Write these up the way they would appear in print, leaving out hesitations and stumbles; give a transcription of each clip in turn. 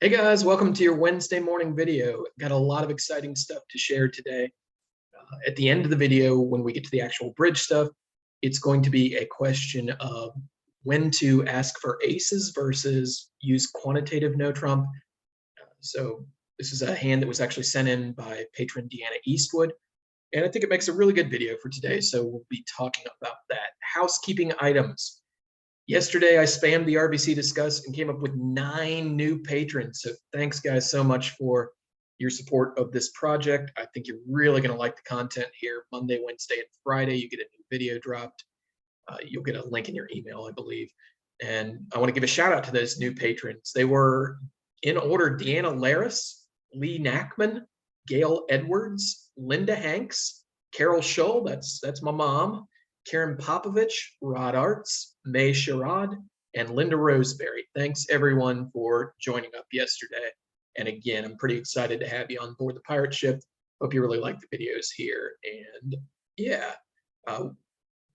Hey guys, welcome to your Wednesday morning video. Got a lot of exciting stuff to share today. At the end of the video, when we get to the actual bridge stuff, it's going to be a question of when to ask for aces versus use quantitative no trump. So this is a hand that was actually sent in by patron Deanna Eastwood, and I think it makes a really good video for today. So we'll be talking about that. Housekeeping items. Yesterday, I spammed the RBC Discuss and came up with 9 new patrons. So thanks, guys, so much for your support of this project. I think you're really going to like the content here. Monday, Wednesday, and Friday, you get a new video dropped. You'll get a link in your email, I believe. And I want to give a shout out to those new patrons. They were, in order, Deanna Laris, Lee Nackman, Gail Edwards, Linda Hanks, Carol Schull, that's my mom, Karen Popovich, Rod Arts, May Sherrod, and Linda Roseberry. Thanks everyone for joining up yesterday. And again, I'm pretty excited to have you on board the pirate ship. Hope you really like the videos here. And yeah,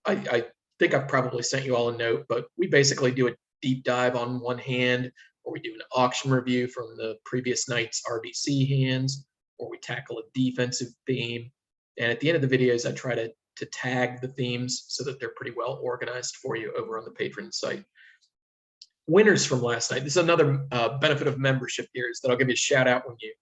I think I've probably sent you all a note, but we basically do a deep dive on one hand, or we do an auction review from the previous night's RBC hands, or we tackle a defensive theme. And at the end of the videos, I try to tag the themes so that they're pretty well organized for you over on the patron site. Winners from last night. This is another benefit of membership here, is that I'll give you a shout out when you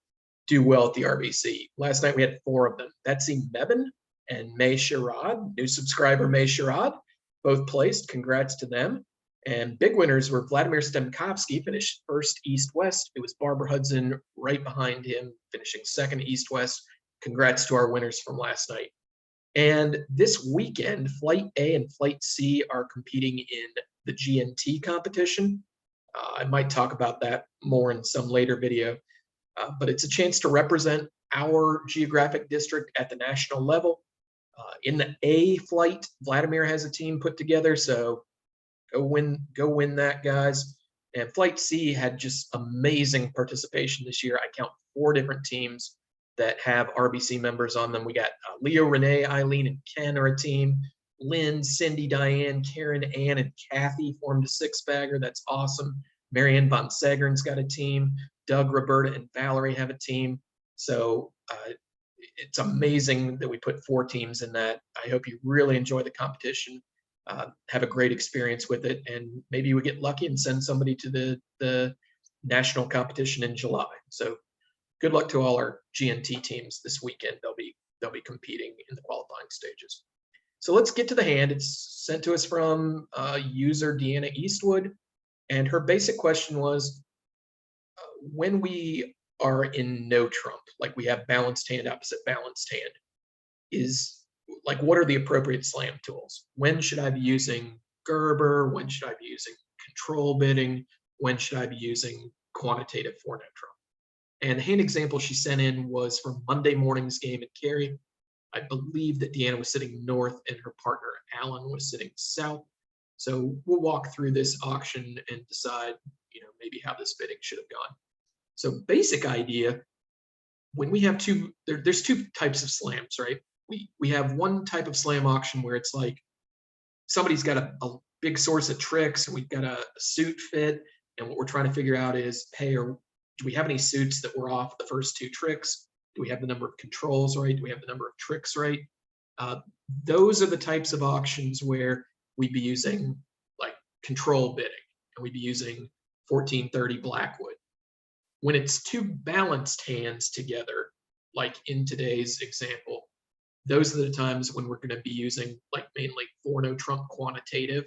do well at the RBC. Last night we had 4 of them. Betsy Mebin and May Sherrod, new subscriber May Sherrod, both placed. Congrats to them. And big winners were Vladimir Stemkovsky, finished first East-West. It was Barbara Hudson right behind him, finishing second East-West. Congrats to our winners from last night. And this weekend, Flight A and Flight C are competing in the GNT competition. I might talk about that more in some later video, but it's a chance to represent our geographic district at the national level. In the A flight, Vladimir has a team put together, so go win that, guys. And Flight C had just amazing participation this year. I count 4 different teams that have RBC members on them. We got Leo, Renee, Eileen, and Ken are a team. Lynn, Cindy, Diane, Karen, Ann, and Kathy formed a 6-bagger. That's awesome. Marianne Von Sagern's got a team. Doug, Roberta, and Valerie have a team. So it's amazing that we put 4 teams in that. I hope you really enjoy the competition, have a great experience with it, and maybe we get lucky and send somebody to the national competition in July. So good luck to all our GNT teams this weekend. They'll be competing in the qualifying stages. So let's get to the hand. It's sent to us from user Deanna Eastwood, and her basic question was, when we are in no trump, like we have balanced hand opposite balanced hand, is like, what are the appropriate slam tools? When should I be using Gerber? When should I be using control bidding? When should I be using quantitative for no trump? And the hand example she sent in was from Monday morning's game at Cary. I believe that Deanna was sitting north and her partner Alan was sitting south. So we'll walk through this auction and decide, maybe how this bidding should have gone. So basic idea, when we have there's 2 types of slams, right? We have one type of slam auction where it's like somebody's got a big source of tricks and we've got a suit fit, and what we're trying to figure out is, hey, do we have any suits that were off the first 2 tricks? Do we have the number of controls right? Do we have the number of tricks right? Those are the types of auctions where we'd be using like control bidding, and we'd be using 1430 Blackwood. When it's 2 balanced hands together, like in today's example, those are the times when we're going to be using like mainly 4 no trump quantitative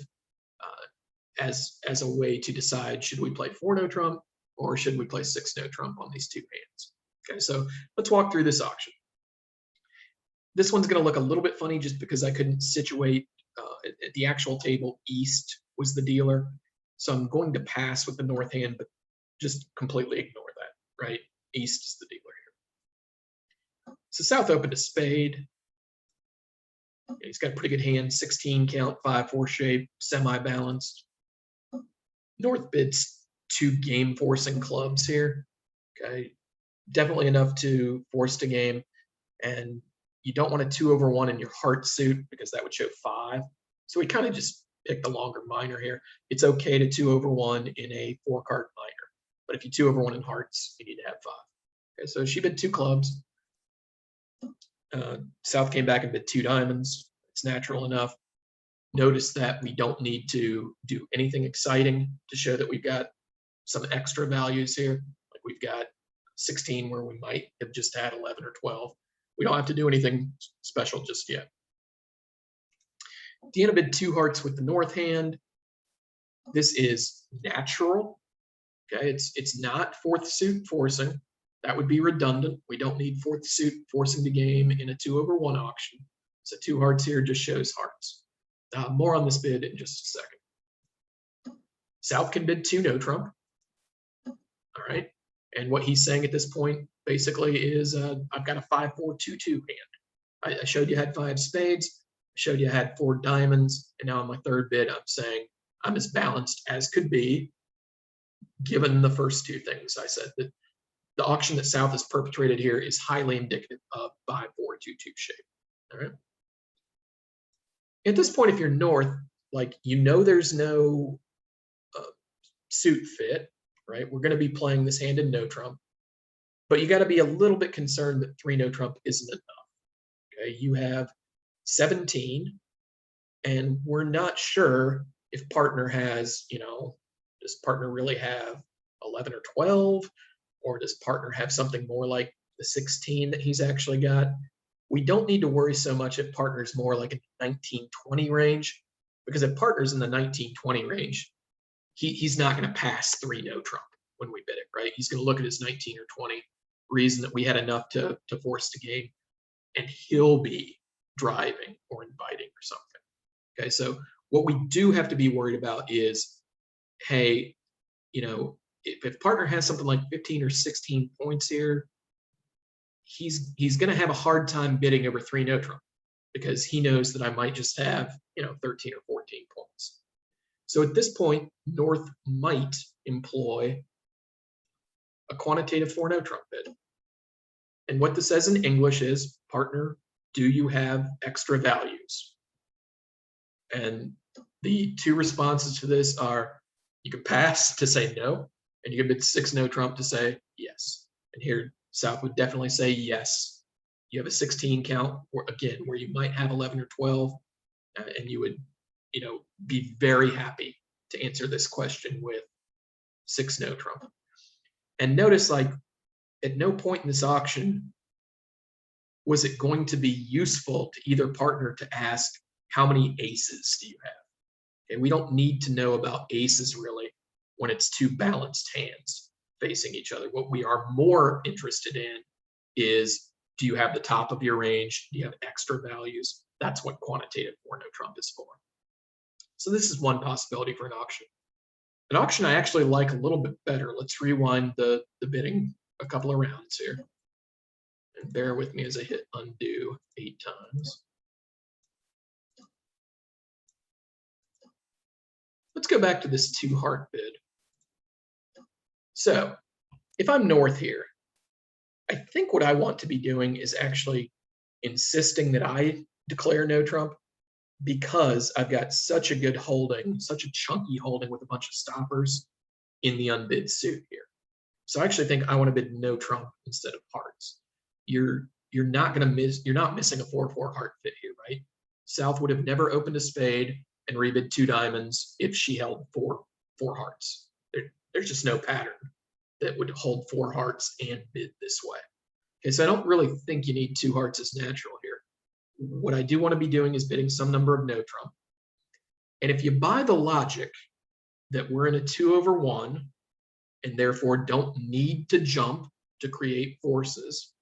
as a way to decide, should we play 4 no trump or should we play 6 no trump on these 2 hands? Okay, so let's walk through this auction. This one's going to look a little bit funny just because I couldn't situate at the actual table. East was the dealer, so I'm going to pass with the north hand, but just completely ignore that, right? East is the dealer here. So south opened a spade. He's got a pretty good hand, 16 count, 5-4 shape, semi-balanced. North bids 2 game forcing clubs here. Okay, definitely enough to force to game, and you don't want a 2/1 in your heart suit because that would show 5. So we kind of just pick the longer minor here. It's okay to 2/1 in a 4-card minor. But if you 2/1 in hearts, you need to have 5. Okay, so she bid 2 clubs. South came back and bid 2 diamonds. It's natural enough. Notice that we don't need to do anything exciting to show that we've got some extra values here. Like we've got 16 where we might have just had 11 or 12. We don't have to do anything special just yet. Deanna bid 2 hearts with the north hand. This is natural. Okay, it's not 4th suit forcing. That would be redundant. We don't need 4th suit forcing the game in a 2/1 auction. So 2 hearts here just shows hearts. More on this bid in just a second. South can bid 2 no trump. All right. And what he's saying at this point basically is I've got a 5-4-2-2 hand. I showed you had 5 spades, I showed you had 4 diamonds, and now on my third bid, I'm saying I'm as balanced as could be given the first 2 things I said. That the auction that South has perpetrated here is highly indicative of 5-4-2-2 shape. All right. At this point, if you're North, like there's no suit fit, right? We're going to be playing this hand in no trump, but you got to be a little bit concerned that 3 no trump isn't enough. Okay, you have 17, and we're not sure if partner has, does partner really have 11 or 12, or does partner have something more like the 16 that he's actually got? We don't need to worry so much if partner's more like in the 19-20 range, because if partner's in the 19-20 range, he's not going to pass 3 no trump when we bid it, right? He's going to look at his 19 or 20, reason that we had enough to force the game, and he'll be driving or inviting or something. Okay, so what we do have to be worried about is, hey, if partner has something like 15 or 16 points here, he's going to have a hard time bidding over 3 no trump because he knows that I might just have 13 or 14 points. So at this point, North might employ a quantitative 4 no trump bid. And what this says in English is, partner, do you have extra values? And the 2 responses to this are, you can pass to say no, and you can bid 6 no trump to say yes. And here, South would definitely say yes. You have a 16 count, where you might have 11 or 12, and you would, be very happy to answer this question with 6 no trump. And notice, like, at no point in this auction was it going to be useful to either partner to ask, how many aces do you have? Okay, we don't need to know about aces really when it's 2 balanced hands facing each other. What we are more interested in is, do you have the top of your range? Do you have extra values? That's what quantitative 4 no trump is for. So this is one possibility for an auction. An auction I actually like a little bit better. Let's rewind the bidding a couple of rounds here. And bear with me as I hit undo 8 times. Let's go back to this 2 heart bid. So if I'm North here, I think what I want to be doing is actually insisting that I declare no trump, because I've got such a good holding, such a chunky holding with a bunch of stoppers in the unbid suit here. So I actually think I want to bid no trump instead of hearts. You're not missing a 4-4 heart fit here, right? South would have never opened a spade and rebid 2 diamonds if she held 4 hearts. There's just no pattern that would hold 4 hearts and bid this way. Okay, so I don't really think you need 2 hearts as natural here. What I do want to be doing is bidding some number of no trump. And if you buy the logic that we're in a 2/1 and therefore don't need to jump to create forces,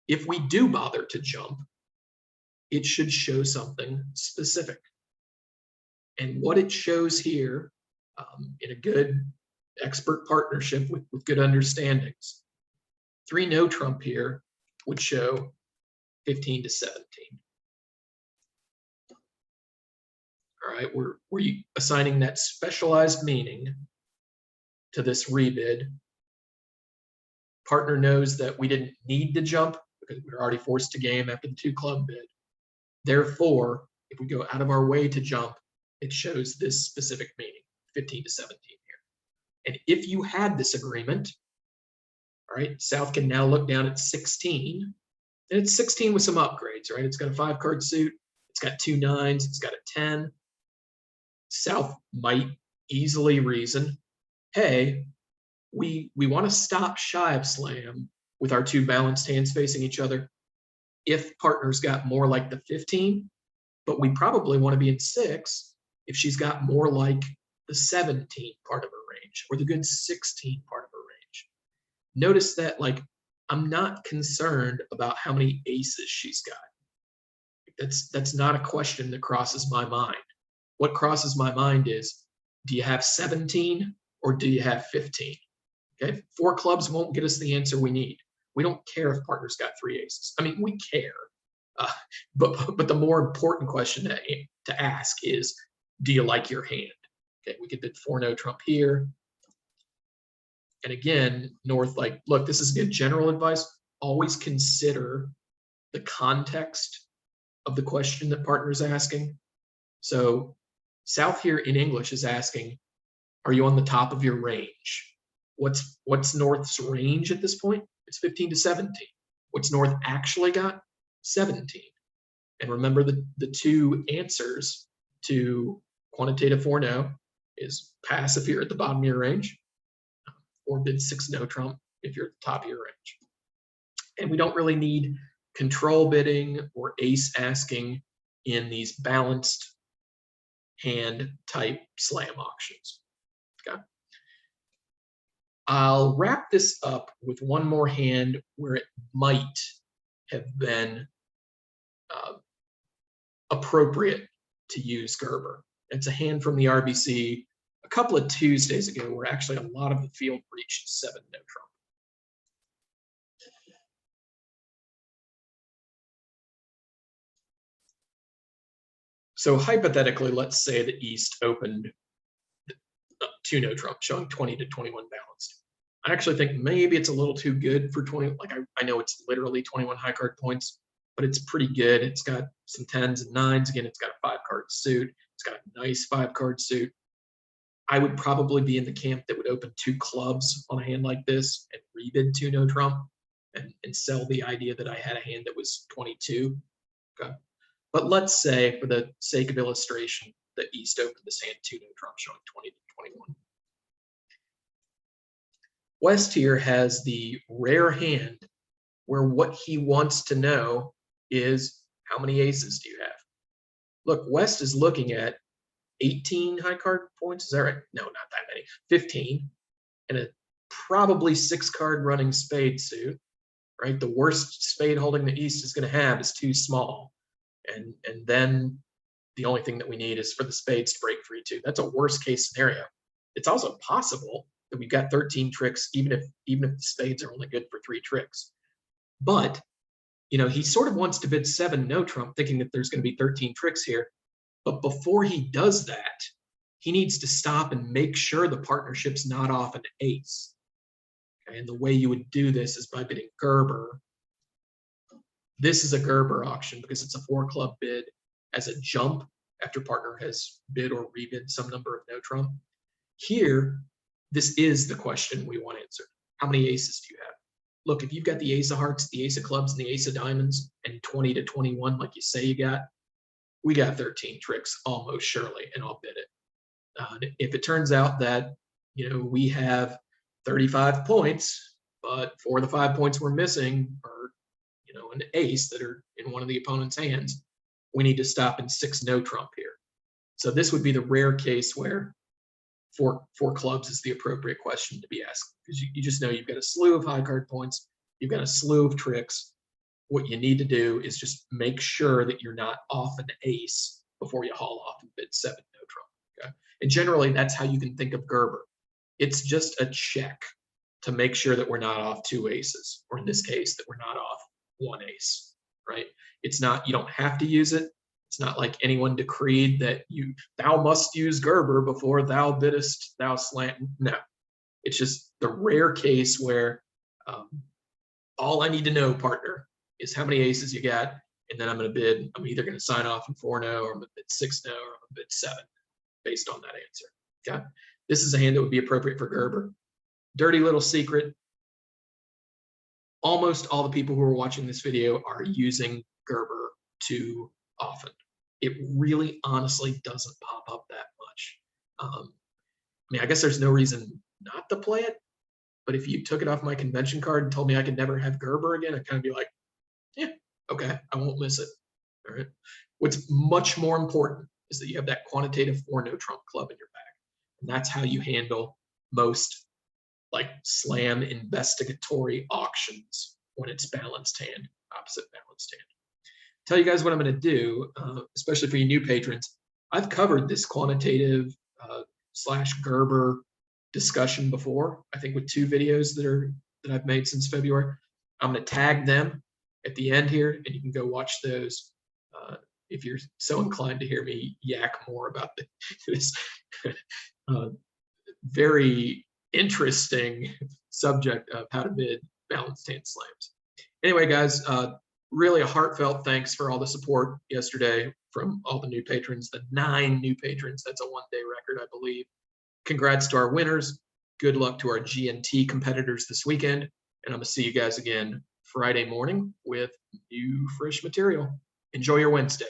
if we do bother to jump, it should show something specific. And what it shows here, in a good expert partnership with good understandings, 3 no trump here would show 15 to 17. All right, we're assigning that specialized meaning to this rebid. Partner knows that we didn't need to jump because we were already forced to game after the 2 club bid. Therefore, if we go out of our way to jump, it shows this specific meaning, 15 to 17 here. And if you had this agreement, all right, South can now look down at 16. And it's 16 with some upgrades, right? It's got a 5-card suit. It's got 2 9s. It's got a 10. South might easily reason, hey, we want to stop shy of slam with our 2 balanced hands facing each other if partner's got more like the 15, but we probably want to be in 6 if she's got more like the 17 part of her range or the good 16 part of her range. Notice that, like, I'm not concerned about how many aces she's got. That's not a question that crosses my mind. What crosses my mind is, do you have 17 or do you have 15? Okay, 4 clubs won't get us the answer we need. We don't care if partner's got 3 aces. I mean, we care, but the more important question to ask is, do you like your hand? Okay, we could bid 4 no trump here. And again, North, like, look, this is good general advice. Always consider the context of the question that partner's asking. So South here in English is asking, are you on the top of your range? What's North's range at this point? It's 15 to 17. What's North actually got? 17. And remember the 2 answers to quantitative 4 no is pass if you're at the bottom of your range, or bid 6 no trump if you're at the top of your range. And we don't really need control bidding or ace asking in these balanced hand type slam auctions. Okay. I'll wrap this up with one more hand where it might have been appropriate to use Gerber. It's a hand from the RBC a couple of Tuesdays ago where actually a lot of the field reached 7 no trump. So hypothetically, let's say the East opened 2 no trump, showing 20 to 21 balanced. I actually think maybe it's a little too good for 20. Like, I know it's literally 21 high card points, but it's pretty good. It's got some 10s and 9s. Again, it's got a 5-card suit. It's got a nice 5-card suit. I would probably be in the camp that would open 2 clubs on a hand like this and rebid 2 no trump and sell the idea that I had a hand that was 22. Okay. But let's say, for the sake of illustration, the East opened this hand 2 no trump, showing 20 to 21. West here has the rare hand where what he wants to know is, how many aces do you have? Look, West is looking at 18 high card points. Is that right? No, not that many. 15, and a probably 6-card running spade suit, right? The worst spade holding the East is going to have is too small. And then the only thing that we need is for the spades to break 3-2. That's a worst case scenario. It's also possible that we've got 13 tricks, even if the spades are only good for 3 tricks. But, you know, he sort of wants to bid 7 no trump, thinking that there's going to be 13 tricks here. But before he does that, he needs to stop and make sure the partnership's not off an ace. Okay? And the way you would do this is by bidding Gerber. This is a Gerber auction because it's a 4-club bid as a jump after partner has bid or rebid some number of no trump. Here, this is the question we want answered. How many aces do you have? Look, if you've got the ace of hearts, the ace of clubs, and the ace of diamonds, and 20 to 21 like you say you got, we got 13 tricks almost surely, and I'll bid it. If it turns out that, you know, we have 35 points, but 4 of the 5 points we're missing are, you know, an ace that are in one of the opponent's hands, we need to stop in 6 no trump here. So this would be the rare case where four clubs is the appropriate question to be asked, because you just know you've got a slew of high card points, you've got a slew of tricks. What you need to do is just make sure that you're not off an ace before you haul off and bid 7 no trump. Okay? And generally, that's how you can think of Gerber. It's just a check to make sure that we're not off 2 aces, or in this case, that we're not off 1 ace, right? It's not, you don't have to use it. It's not like anyone decreed that thou must use Gerber before thou biddest thou slam. No, it's just the rare case where all I need to know, partner, is how many aces you got, and then I'm going to bid. I'm either going to sign off in 4 no, or I'm going to bid 6 no, or I'm going to bid 7, based on that answer. Okay. This is a hand that would be appropriate for Gerber. Dirty little secret. Almost all the people who are watching this video are using Gerber too often. It really honestly doesn't pop up that much. I mean, I guess there's no reason not to play it, but if you took it off my convention card and told me I could never have Gerber again, I'd kind of be like, yeah, okay, I won't miss it. All right. What's much more important is that you have that quantitative 4 no trump club in your bag. And that's how you handle most like slam investigatory auctions when it's balanced hand, opposite balanced hand. Tell you guys what I'm going to do, especially for you new patrons. I've covered this quantitative / Gerber discussion before. I think with 2 videos that I've made since February. I'm going to tag them at the end here, and you can go watch those if you're so inclined to hear me yak more about this very interesting subject of how to bid balanced hand slams. Anyway, guys, really a heartfelt thanks for all the support yesterday from all the new patrons, the 9 new patrons. That's a 1-day record, I believe. Congrats to our winners. Good luck to our GNT competitors this weekend. And I'm going to see you guys again Friday morning with new fresh material. Enjoy your Wednesday.